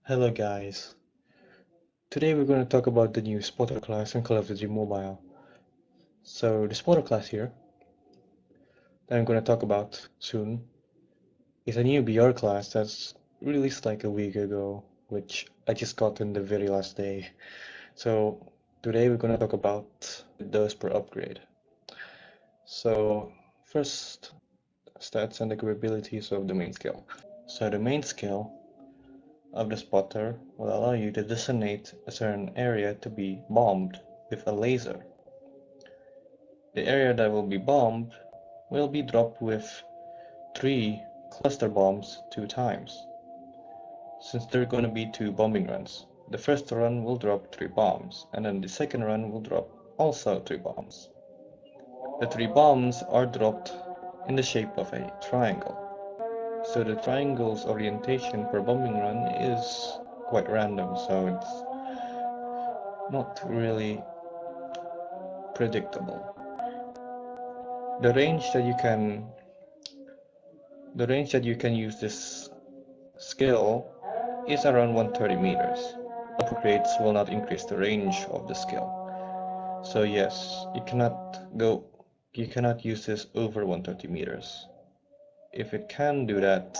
Hello guys, today we're going to talk about the new spotter class in Call of Duty Mobile. So the spotter class here that I'm going to talk about soon is a new BR class that's released like a week ago, which I just got in the very last day. So today we're going to talk about those per upgrade. So first, stats and the capabilities of the main skill. So the main skill of the spotter will allow you to designate a certain area to be bombed with a laser. The area that will be bombed will be dropped with 3 cluster bombs 2 times. Since there are going to be 2 bombing runs, the first run will drop 3 bombs, and then the second run will drop also 3 bombs. The 3 bombs are dropped in the shape of a triangle. So the triangle's orientation per bombing run is quite random, so it's not really predictable. The range that you can use this skill is around 130 meters. Upgrades will not increase the range of the skill. So yes, you cannot use this over 130 meters. If it can do that,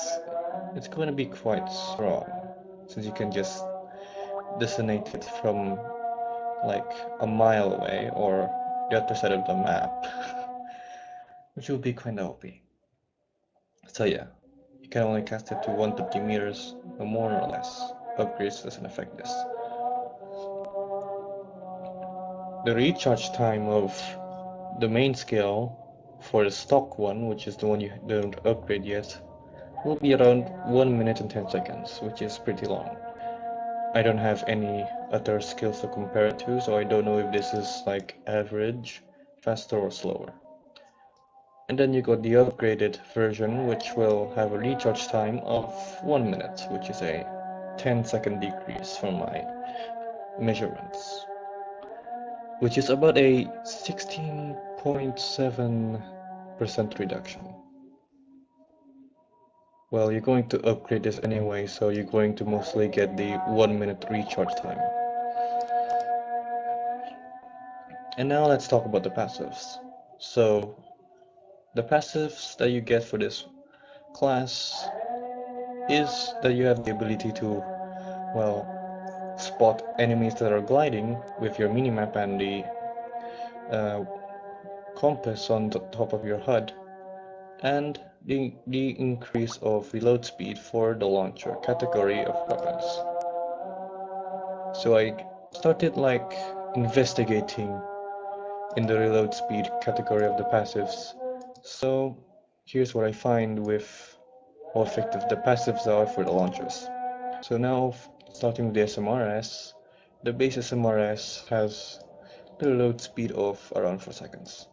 it's going to be quite strong, since you can just designate it from like a mile away or the other side of the map, which will be kind of OP. So yeah, you can only cast it to 130 meters, no more or less. Upgrades doesn't affect this. The recharge time of the main skill for the stock one, which is the one you don't upgrade yet, will be around 1 minute and 10 seconds, which is pretty long. I don't have any other skills to compare it to, so I don't know if this is like average, faster or slower. And then you got the upgraded version, which will have a recharge time of 1 minute, which is a 10-second decrease from my measurements, which is about a 16.7% reduction. Well, you're going to upgrade this anyway, so you're going to mostly get the 1 minute recharge time. And now let's talk about the passives. So, the passives that you get for this class is that you have the ability to, well, spot enemies that are gliding with your minimap and the compass on the top of your HUD, and the increase of reload speed for the launcher category of weapons. So I started like investigating in the reload speed category of the passives. So here's what I find with how effective the passives are for the launchers. So now, starting with the SMRS, the base SMRS has the reload speed of around 4 seconds.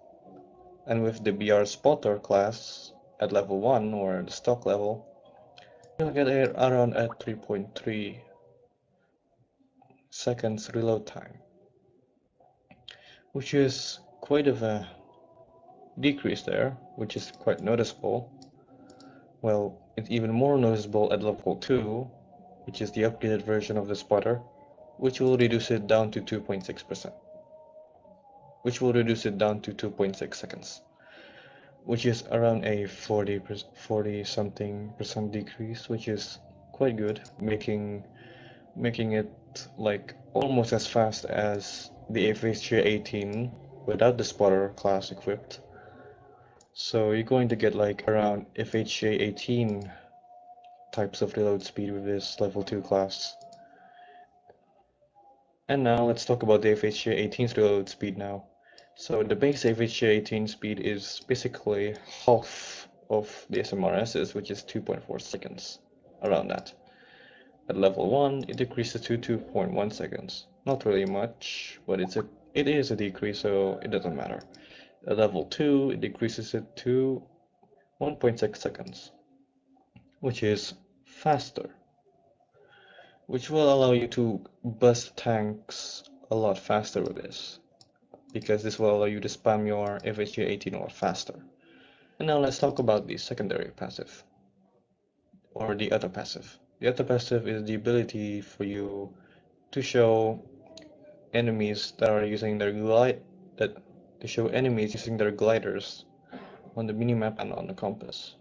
And with the BR Spotter class at level 1 or the stock level, you'll get around at 3.3 seconds reload time, which is quite of a decrease there, which is quite noticeable. Well, it's even more noticeable at level 2, which is the upgraded version of the spotter, which will reduce it down to 2.6%, which will reduce it down to 2.6 seconds, which is around a 40 something percent decrease, which is quite good, making it like almost as fast as the FHJ 18 without the spotter class equipped. So you're going to get like around FHJ 18 types of reload speed with this level 2 class. And now let's talk about the FHJ 18's reload speed now. So the base FHJ 18 speed is basically half of the SMRS's, which is 2.4 seconds, around that. At level 1, it decreases to 2.1 seconds. Not really much, but it is a decrease, so it doesn't matter. At level 2, it decreases it to 1.6 seconds, which is faster, which will allow you to bust tanks a lot faster with this, because this will allow you to spam your FHJ 18 a lot faster. And now let's talk about the secondary passive, or the other passive, The other passive is the ability for you to show enemies that are using their that to show enemies using their gliders on the minimap and on the compass.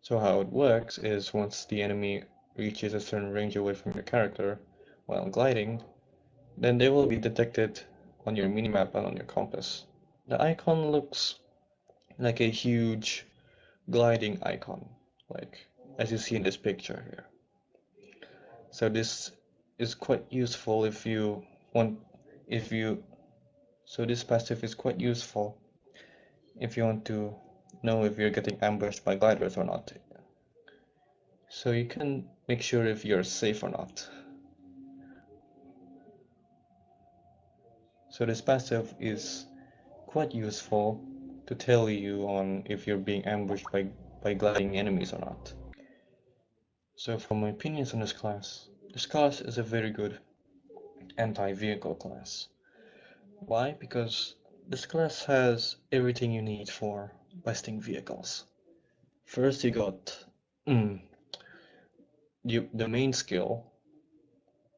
So how it works is once the enemy reaches a certain range away from your character while gliding, then they will be detected on your minimap and on your compass. The icon looks like a huge gliding icon, like as you see in this picture here. So this is quite useful if you want, if you, so this passive is quite useful if you want to know if you're getting ambushed by gliders or not. So you can make sure if you're safe or not. So this passive is quite useful to tell you on if you're being ambushed by gliding enemies or not. So for my opinions on this class is a very good anti-vehicle class. Why? Because this class has everything you need for besting vehicles. First you got the main skill,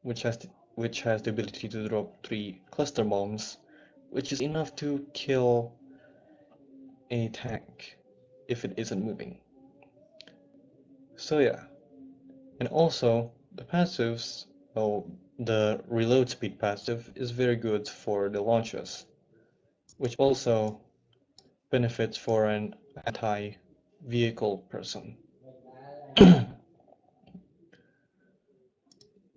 which has the ability to drop 3 cluster bombs, which is enough to kill a tank if it isn't moving. So yeah, and also the passives, well, the reload speed passive is very good for the launches, which also benefits for an anti-vehicle person.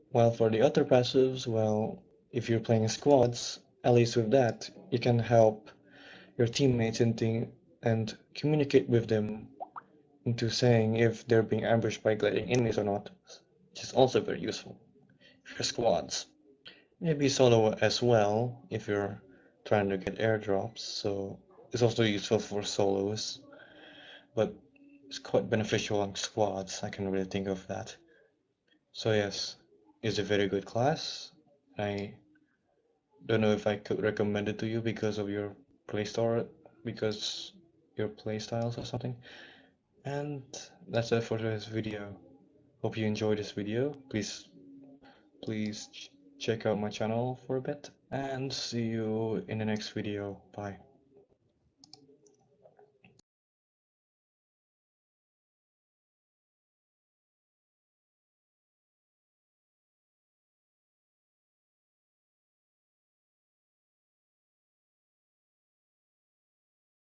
While for the other passives, well, if you're playing squads, at least with that, you can help your teammates and communicate with them into saying if they're being ambushed by gliding enemies or not, which is also very useful for squads. Maybe solo as well if you're trying to get airdrops, so it's also useful for solos, but it's quite beneficial on squads. I can really think of that. So yes, it's a very good class. I don't know if I could recommend it to you because of your playstyle, because your playstyles or something. And that's it for this video. Hope you enjoyed this video. Please check out my channel for a bit and see you in the next video. Bye.